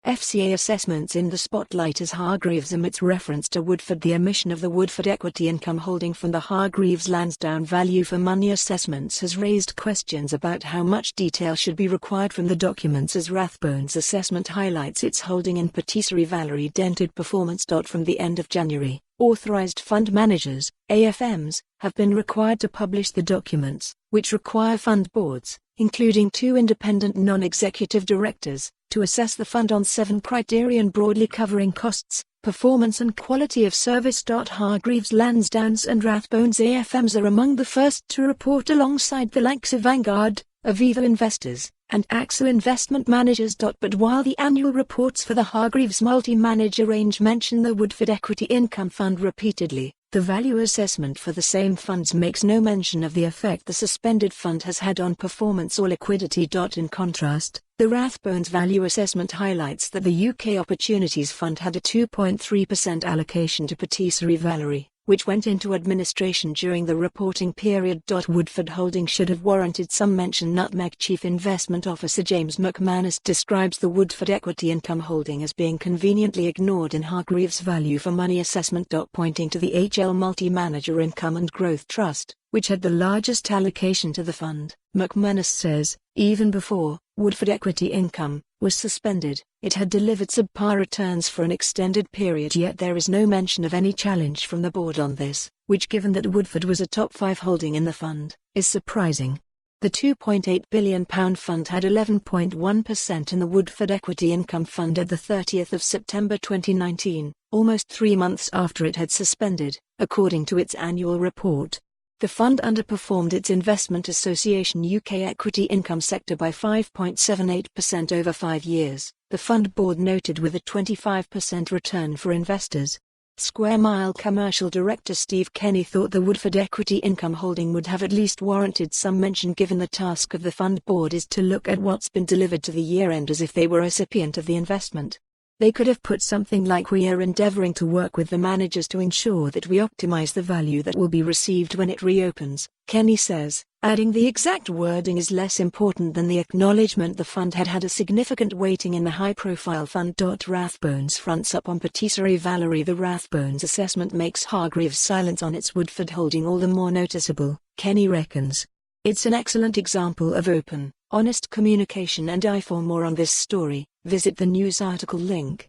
FCA assessments in the spotlight as Hargreaves omits reference to Woodford. The omission of the Woodford Equity Income holding from the Hargreaves Lansdown value for money assessments has raised questions about how much detail should be required from the documents, as Rathbones assessment highlights its holding in Patisserie Valerie dented performance.From the end of January. Authorised fund managers, AFMs, have been required to publish the documents, which require fund boards, including 2 independent non-executive directors, to assess the fund on 7 criterion broadly covering costs, performance and quality of service. Hargreaves Lansdowns and Rathbones AFMs are among the first to report, alongside the likes of Vanguard, Aviva Investors, and AXA Investment Managers.But while the annual reports for the Hargreaves multi-manager range mention the Woodford Equity Income Fund repeatedly, the value assessment for the same funds makes no mention of the effect the suspended fund has had on performance or liquidity. In contrast, the Rathbones value assessment highlights that the UK Opportunities Fund had a 2.3% allocation to Patisserie Valerie, which went into administration during the reporting period. Woodford holding should have warranted some mentionNutmeg. Chief Investment Officer James McManus describes the Woodford Equity Income holding as being conveniently ignored in Hargreaves' value for money assessment. Pointing to the HL Multi-Manager Income and Growth Trust, which had the largest allocation to the fund, McManus says, even before Woodford Equity Income was suspended, it had delivered subpar returns for an extended period, yet there is no mention of any challenge from the board on this, which, given that Woodford was a top 5 holding in the fund, is surprising. The £2.8 billion fund had 11.1% in the Woodford Equity Income Fund at the 30th of September 2019, almost 3 months after it had suspended, according to its annual report. The fund underperformed its investment association UK equity income sector by 5.78% over 5 years, the fund board noted, with a 25% return for investors. Square Mile Commercial Director Steve Kenny thought the Woodford Equity Income holding would have at least warranted some mention, given the task of the fund board is to look at what's been delivered to the year-end as if they were a recipient of the investment. They could have put something like, "We are endeavouring to work with the managers to ensure that we optimise the value that will be received when it reopens," Kenny says, adding the exact wording is less important than the acknowledgement the fund had had a significant weighting in the high-profile fund. Rathbones fronts up on Patisserie Valerie. The Rathbones assessment makes Hargreaves' silence on its Woodford holding all the more noticeable, Kenny reckons. It's an excellent example of open, honest communication, and for more on this story, visit the news article link.